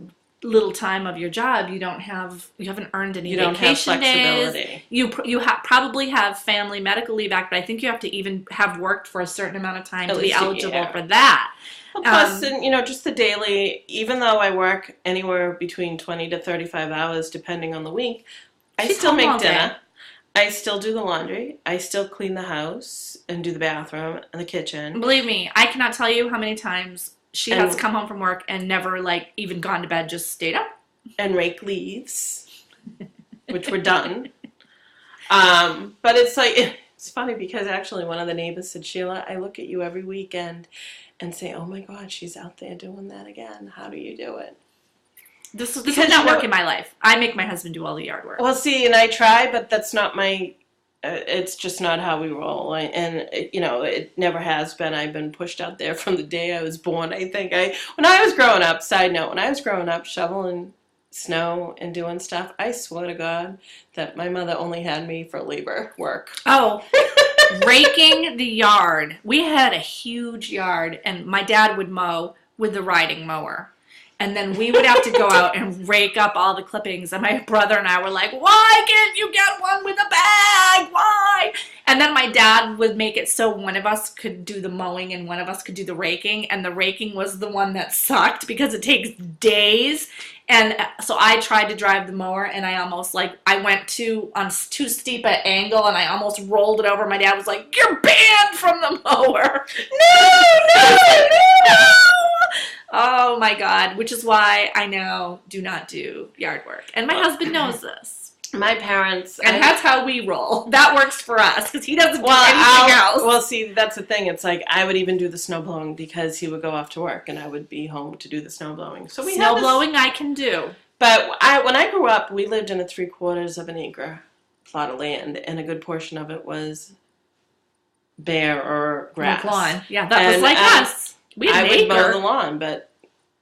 little time of your job, you haven't earned any vacation days. You probably have family medical leave act, but I think you have to even have worked for a certain amount of time to be eligible for that. Well, plus, just the daily, even though I work anywhere between 20 to 35 hours, depending on the week, I still make dinner. I still do the laundry. I still clean the house and do the bathroom and the kitchen. Believe me, I cannot tell you how many times she has come home from work and never, even gone to bed, just stayed up. And rake leaves, which were done. But it's funny because actually one of the neighbors said, "Sheila, I look at you every weekend and say, oh my God, she's out there doing that again. How do you do it?" This would not work in my life. I make my husband do all the yard work. Well, see, and I try, but that's not it's just not how we roll. It never has been. I've been pushed out there from the day I was born. I think when I was growing up, side note, when I was growing up shoveling snow and doing stuff, I swear to God that my mother only had me for labor work. Oh, raking the yard. We had a huge yard, and my dad would mow with the riding mower. And then we would have to go out and rake up all the clippings. And my brother and I were like, why can't you get one with a bag? Why? And then my dad would make it so one of us could do the mowing and one of us could do the raking. And the raking was the one that sucked because it takes days. And so I tried to drive the mower and I almost I went on too steep an angle and I almost rolled it over. My dad was like, you're banned from the mower. No. Oh my God, which is why I now do not do yard work. And my husband knows this. My parents. And that's how we roll. That works for us because he doesn't do anything else. Well, see, that's the thing. It's like I would even do the snow blowing because he would go off to work and I would be home to do the snow blowing. So snow blowing I can do. But when I grew up, we lived in a 3/4 of an acre plot of land, and a good portion of it was bare or grass. Lawn. Yeah, that was like us. We had an acre. I would mow the lawn, but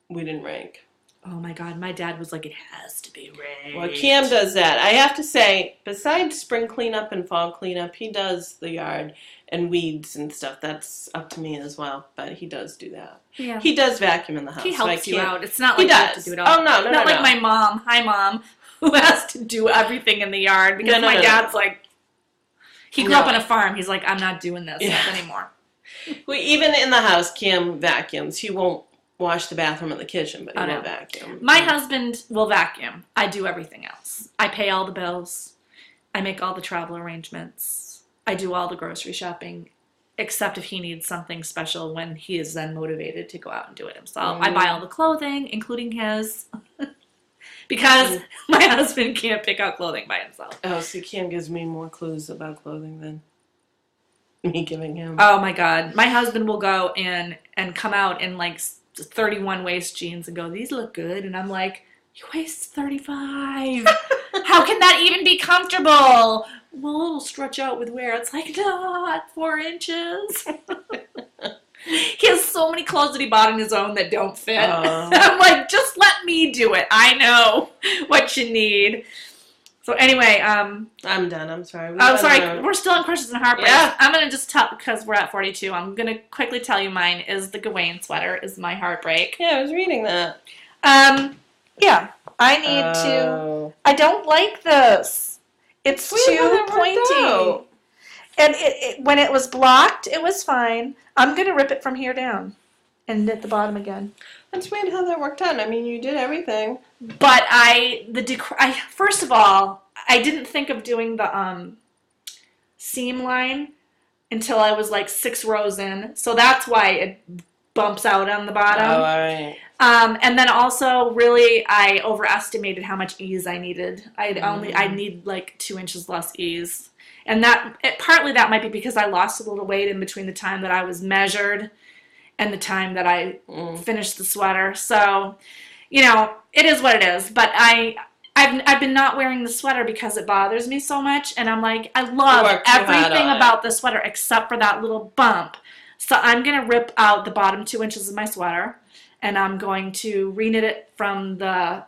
we didn't rake. Oh my God, my dad was like, it has to be raked. Well, Cam does that. I have to say, besides spring cleanup and fall cleanup, he does the yard and weeds and stuff. That's up to me as well, but he does do that. Yeah. He does vacuum in the house. He helps you out. It's not like you have to do it all. Oh, no. Not like my mom. Hi, Mom, who has to do everything in the yard because my dad's like, he grew up on a farm. He's like, I'm not doing this anymore. Well, even in the house, Cam vacuums. He won't wash the bathroom and the kitchen, but he will vacuum. My husband will vacuum. I do everything else. I pay all the bills. I make all the travel arrangements. I do all the grocery shopping, except if he needs something special when he is then motivated to go out and do it himself. I buy all the clothing, including his, because my husband can't pick out clothing by himself. Oh, so Cam gives me more clues about clothing than me giving him. Oh, my God. My husband will go in and come out in 31 waist jeans and go, these look good. And I'm like, your waist's 35. How can that even be comfortable? Well, it'll stretch out with wear. It's like, not 4 inches. He has so many clothes that he bought on his own that don't fit. I'm like, just let me do it. I know what you need. So anyway, I'm done. I'm sorry. We're still on crushes and heartbreaks. Yeah. I'm going to just tell, because we're at 42, I'm going to quickly tell you mine is the Gawain sweater is my heartbreak. Yeah, I was reading that. Yeah, I need to. I don't like this. It's too pointy. And when it was blocked, it was fine. I'm going to rip it from here down and at the bottom again. That's weird how that worked out. I mean, you did everything. But first of all, I didn't think of doing the seam line until I was 6 rows in. So that's why it bumps out on the bottom. Oh, all right. And then also, really, I overestimated how much ease I needed. I need 2 inches less ease. And partly that might be because I lost a little weight in between the time that I was measured and the time that I finished the sweater. So, it is what it is. But I've been not wearing the sweater because it bothers me so much. And I'm like, I love everything about the sweater except for that little bump. So I'm going to rip out the bottom 2 inches of my sweater. And I'm going to reknit it from the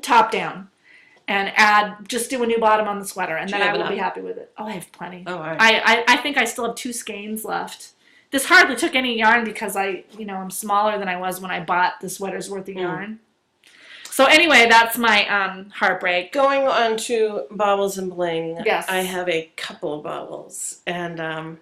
top down. And just do a new bottom on the sweater. And then I will be happy with it. Oh, I have plenty. Oh, all right. I think I still have 2 skeins left. This hardly took any yarn because I'm smaller than I was when I bought the sweater's worth of yarn. So anyway, that's my heartbreak. Going on to baubles and bling. Yes. I have a couple of baubles. And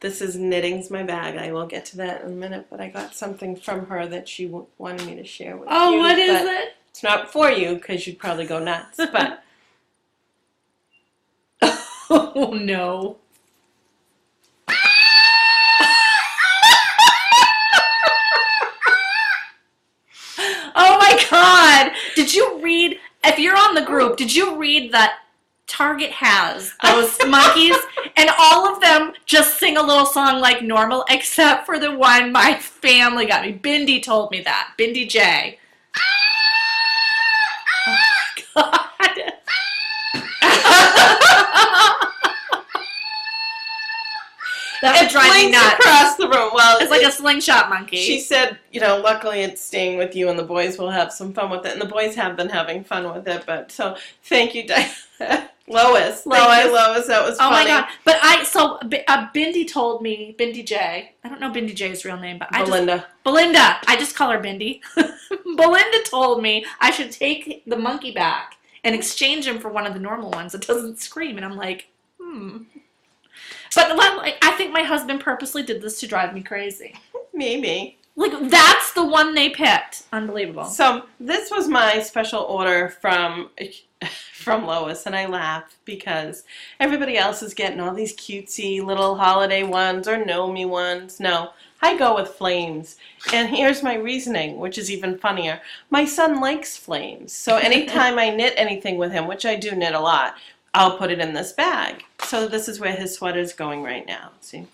this is Knitting's my bag. I will get to that in a minute. But I got something from her that she wanted me to share with you. Oh, what is it? It's not for you because you'd probably go nuts. But oh, no. Oh my God! Did you read, if you're on the group, did you read that Target has those monkeys and all of them just sing a little song like normal except for the one my family got me. Bindi told me that. Bindi J. Oh my God. That would drive me nuts. Across the room. Well, it's like a slingshot monkey. She said, luckily it's staying with you and the boys will have some fun with it. And the boys have been having fun with it. But so thank you, Lois. Thank you, Lois. That was funny. Oh my God. But Bindi told me, Bindi J. I don't know Bindi J's real name, but Belinda. I just call her Bindi. Belinda told me I should take the monkey back and exchange him for one of the normal ones that doesn't scream. And I'm like, But I think my husband purposely did this to drive me crazy. Maybe. Like, that's the one they picked. Unbelievable. So this was my special order from Lois, and I laugh because everybody else is getting all these cutesy little holiday ones or know-me ones. No, I go with flames. And here's my reasoning, which is even funnier. My son likes flames. So anytime I knit anything with him, which I do knit a lot, I'll put it in this bag. So this is where his sweater's going right now, see?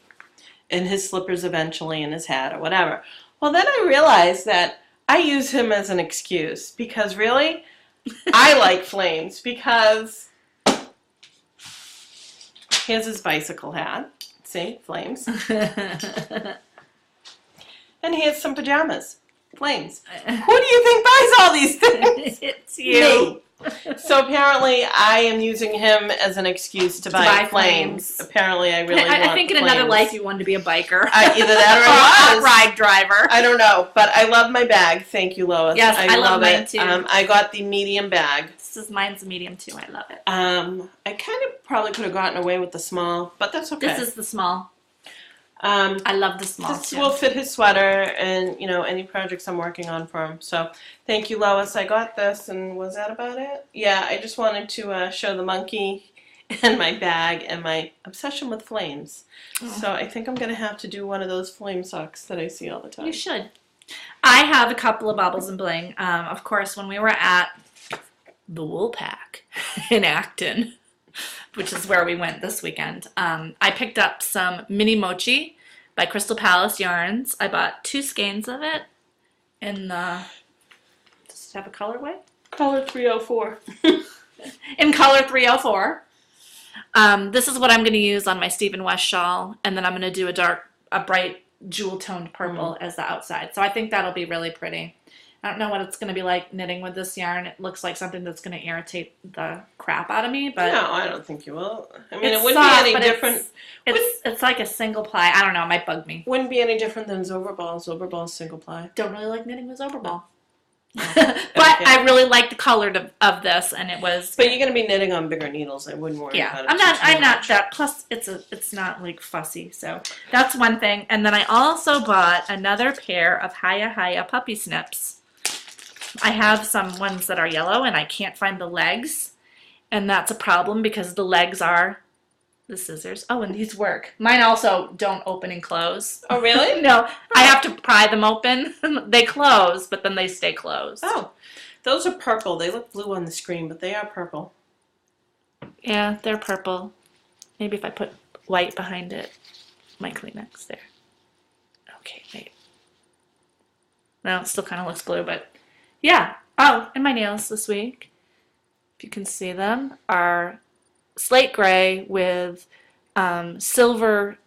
And his slippers eventually, and his hat, or whatever. Well, then I realized that I use him as an excuse, because really, I like flames, because here's his bicycle hat. See? Flames. And here's some pajamas. Flames. Who do you think buys all these things? It's you. Me. So apparently I am using him as an excuse to buy flames. Apparently I really want I think in flames. Another life you wanted to be a biker. Either that or a ride driver. I don't know, but I love my bag. Thank you, Lois. Yes, I love mine it. too. I got the medium bag. Mine's a medium too. I love it. I kind of probably could have gotten away with the small, but that's okay. This is the small. I love the small This will fit his sweater and, any projects I'm working on for him. So, thank you, Lois. I got this, and was that about it? Yeah, I just wanted to show the monkey and my bag and my obsession with flames. Oh. So, I think I'm going to have to do one of those flame socks that I see all the time. You should. I have a couple of baubles and bling. Of course, when we were at the Woolpack in Acton, which is where we went this weekend, I picked up some mini mochi by Crystal Palace Yarns. I bought 2 skeins of it in the, does it have a colorway? Color 304. In color 304. This is what I'm going to use on my Stephen West shawl, and then I'm going to do a bright jewel-toned purple as the outside. So I think that'll be really pretty. I don't know what it's going to be like knitting with this yarn. It looks like something that's going to irritate the crap out of me. But no, I don't think you will. I mean, it wouldn't be any different. It's like a single ply. I don't know. It might bug me. Wouldn't be any different than Zoberball. Zoberball's single ply. Don't really like knitting with Zoberball. No. But I really like the color of this, and it was. But you're going to be knitting on bigger needles. I wouldn't worry about it. I'm not that. Plus, it's not like fussy. So that's one thing. And then I also bought another pair of Hiya puppy snips. I have some ones that are yellow, and I can't find the legs, and that's a problem because the legs are the scissors. Oh, and these work. Mine also don't open and close. Oh, really? No, I have to pry them open. They close, but then they stay closed. Oh, those are purple. They look blue on the screen, but they are purple. Yeah, they're purple. Maybe if I put white behind it, my Kleenex there. Okay, wait. No, it still kind of looks blue, but... Yeah. Oh, and my nails this week, if you can see them, are slate gray with silver,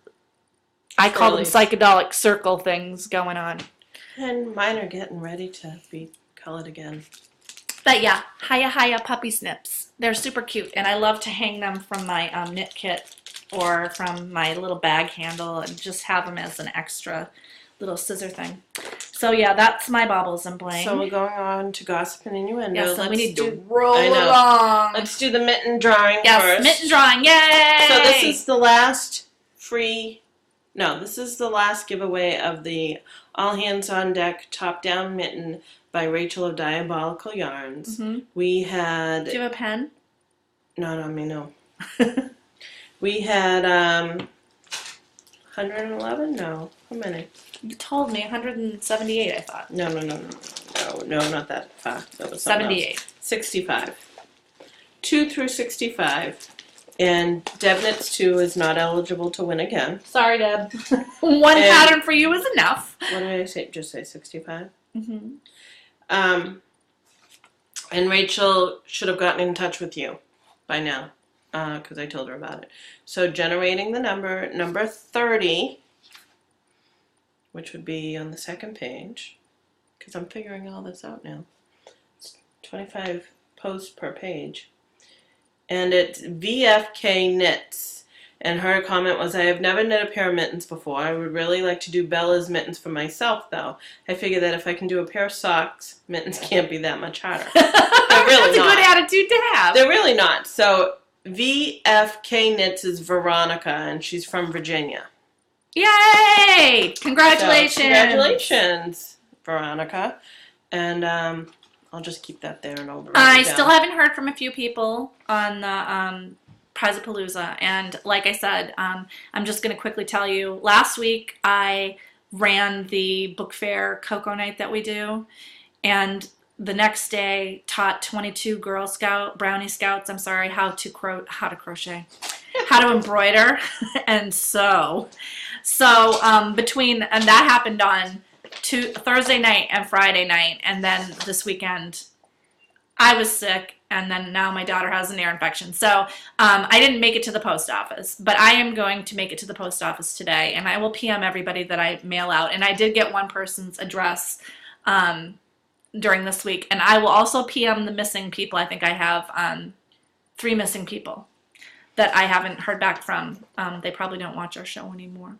I call them psychedelic circle things going on. And mine are getting ready to be colored again. But yeah, Hiya puppy snips. They're super cute, and I love to hang them from my knit kit or from my little bag handle and just have them as an extra little scissor thing. So yeah, that's my baubles and bling. So we're going on to gossip and innuendo. Yeah, so we need to roll along. Let's do the mitten drawing first. Yes, mitten drawing, yay! So this is the last this is the last giveaway of the All Hands on Deck top-down mitten by Rachel of Diabolical Yarns. Mm-hmm. We had... Do you have a pen? Not on me, no. We had 111? No. How many? You told me 178, I thought. No, not that far. That was 78. 65. 2 through 65. And Deb Knits 2 is not eligible to win again. Sorry, Deb. One pattern for you is enough. What did I say? Just say 65? Mm-hmm. And Rachel should have gotten in touch with you by now. because I told her about it. So generating the number 30, which would be on the second page, because I'm figuring all this out now. It's 25 posts per page. And it's VFK Knits. And her comment was, I have never knit a pair of mittens before. I would really like to do Bella's mittens for myself, though. I figure that if I can do a pair of socks, mittens can't be that much harder. They're really not. That's a good attitude to have. They're really not. So VFK Knits is Veronica, and she's from Virginia. Yay! Congratulations! So, congratulations, Veronica. And I'll just keep that there and I'll write it down. I still haven't heard from a few people on the Prizapalooza, and like I said, I'm just going to quickly tell you, last week I ran the book fair cocoa night that we do, and the next day taught 22 brownie scouts, how to crochet, how to embroider and sew. So and that happened on Thursday night and Friday night, and then this weekend I was sick, and then now my daughter has an ear infection. So I didn't make it to the post office, but I am going to make it to the post office today, and I will PM everybody that I mail out. And I did get one person's address during this week, and I will also PM the missing people. I think I have 3 missing people that I haven't heard back from. They probably don't watch our show anymore.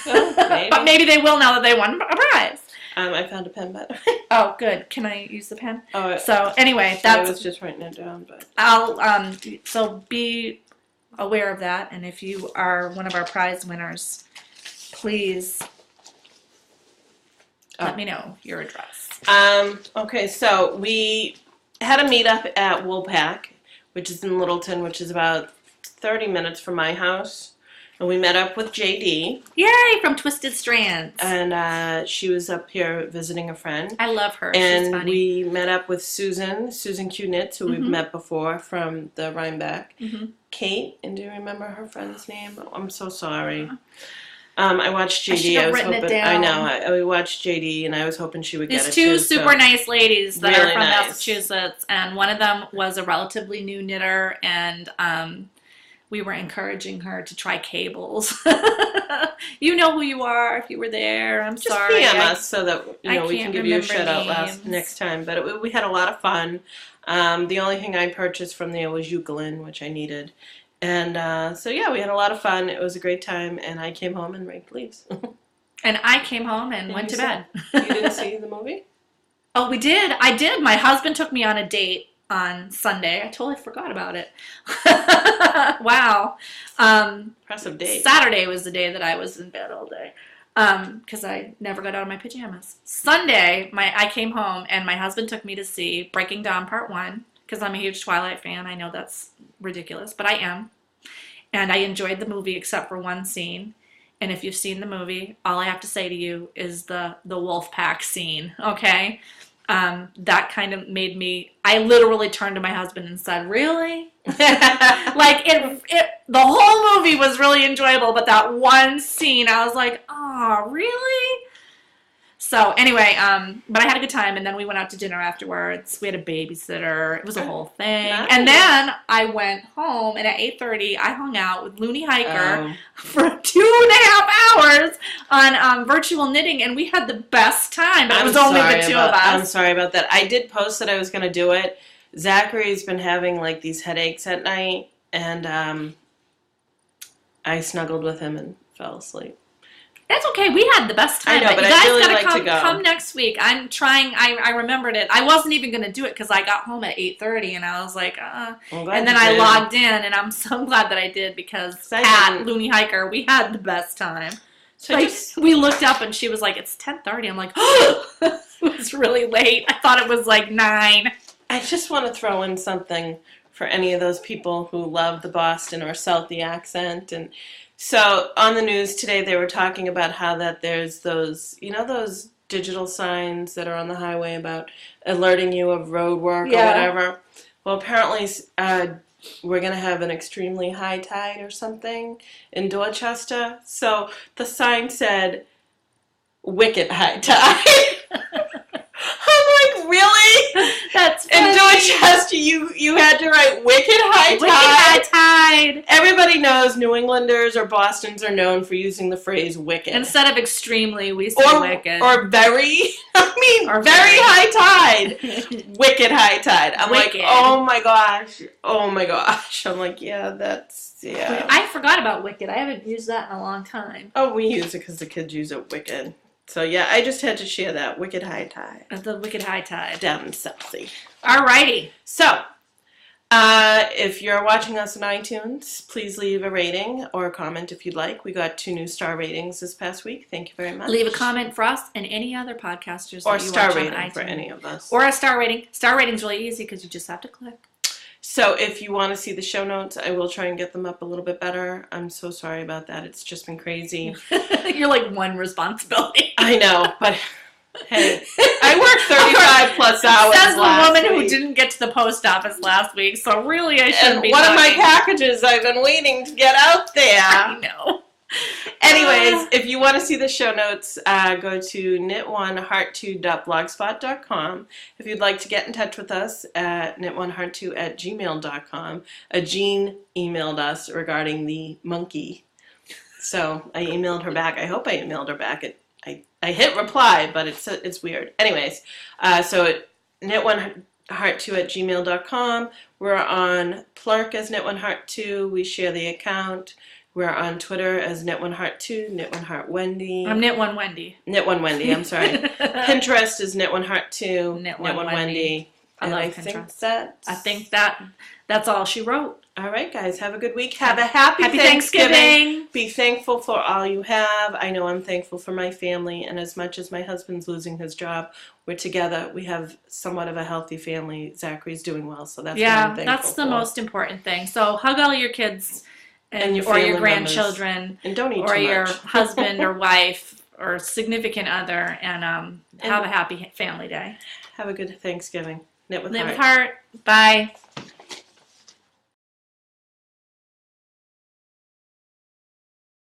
Well, maybe. But maybe they will now that they won a prize. I found a pen, by the way. Oh, good. Can I use the pen? Oh, so anyway, I was just writing it down, but I'll so be aware of that, and if you are one of our prize winners, please let me know your address. Okay, so we had a meetup at Woolpack, which is in Littleton, which is about 30 minutes from my house. And we met up with JD. Yay, from Twisted Strands. And she was up here visiting a friend. I love her. And she's funny. We met up with Susan Q Knits, who we've met before from the Rhinebeck. Kate, and do you remember her friend's name? Oh, I'm so sorry. I watched JD. I was hoping. It down. I know. We watched JD, and I was hoping she would get it too. These 2 super nice ladies that really are from nice. Massachusetts, and one of them was a relatively new knitter, and we were encouraging her to try cables. You know who you are if you were there. I'm just sorry. PM us so that we can give you a shout out next time. But we had a lot of fun. The only thing I purchased from there was eucalyptus, which I needed. And so yeah, we had a lot of fun. It was a great time, and I came home and raked leaves. And I came home and went to bed. You didn't see the movie? Oh, we did. I did. My husband took me on a date on Sunday. I totally forgot about it. Wow. Impressive date. Saturday was the day that I was in bed all day because I never got out of my pajamas. Sunday, I came home and my husband took me to see Breaking Dawn Part 1 because I'm a huge Twilight fan. I know that's ridiculous, but I am. And I enjoyed the movie except for one scene. And if you've seen the movie, all I have to say to you is the wolf pack scene, okay? That kind of made me, I literally turned to my husband and said, really? Like, the whole movie was really enjoyable, but that one scene, I was like, oh, really? So anyway, but I had a good time, and then we went out to dinner afterwards. We had a babysitter. It was a whole thing. Nice. And then I went home, and at 8:30, I hung out with Looney Hiker for 2.5 hours on virtual knitting, and we had the best time. But it was only the 2 of us. I'm sorry about that. I did post that I was going to do it. Zachary's been having like these headaches at night, and I snuggled with him and fell asleep. That's okay. We had the best time. I know, but you guys I'd really gotta like to go. Come next week. I'm trying. I remembered it. I wasn't even going to do it because I got home at 8:30 and I was like, and then I logged in, and I'm so glad that I did because at Looney Hiker we had the best time. So we looked up and she was like, "It's 10:30." I'm like, "Oh, it was really late. I thought it was like 9." I just want to throw in something for any of those people who love the Boston or Southie accent. And so on the news today, they were talking about how that there's those, those digital signs that are on the highway about alerting you of road work or whatever. Well, apparently we're going to have an extremely high tide or something in Dorchester. So the sign said, "Wicked high tide." I'm like, really? That's funny. In Dorchester, you had to write Wicked High Tide. Wicked High Tide. Everybody knows New Englanders or Bostons are known for using the phrase wicked. Instead of extremely, we say wicked. Or very, or very high tide. Wicked high tide. I'm wicked. Like, oh my gosh. I'm like, yeah. I forgot about wicked. I haven't used that in a long time. Oh, we use it because the kids use it wicked. So, yeah, I just had to share that. Wicked High Tide. The Wicked High Tide. Down Southie. Alrighty. So, if you're watching us on iTunes, please leave a rating or a comment if you'd like. We got 2 new star ratings this past week. Thank you very much. Leave a comment for us and any other podcasters or that you star watch rating on iTunes. For any of us. Or a star rating. Star rating's really easy because you just have to click. So if you want to see the show notes, I will try and get them up a little bit better. I'm so sorry about that. It's just been crazy. You're like one responsibility. I know, but hey, I worked 35 plus hours. Says the woman week. who didn't get to the post office last week, so really I shouldn't be one talking. of my packages I've been waiting to get out there. I know. Anyways, if you want to see the show notes, go to knit1heart2.blogspot.com. If you'd like to get in touch with us at knit1heart2@gmail.com. Jean emailed us regarding the monkey. So I emailed her back. I hope I emailed her back. I hit reply, but it's weird. Anyways, so at knit1heart2@gmail.com. We're on Plurk as knit1heart2. We share the account. We're on Twitter as knit1heart2, knit1heartwendy. I'm knit1wendy. Knit1wendy, I'm sorry. Pinterest is knit1heart2, knit1wendy. I think that's all she wrote. All right, guys, have a good week. Have a happy Thanksgiving. Be thankful for all you have. I know I'm thankful for my family, and as much as my husband's losing his job, we're together. We have somewhat of a healthy family. Zachary's doing well, so that's what I'm thankful that's the most important thing. So hug all your kids. And or your grandchildren, and don't eat or too your much. husband or wife or significant other, and have a happy family day. Have a good Thanksgiving. Knit with Knit heart. with heart. Bye.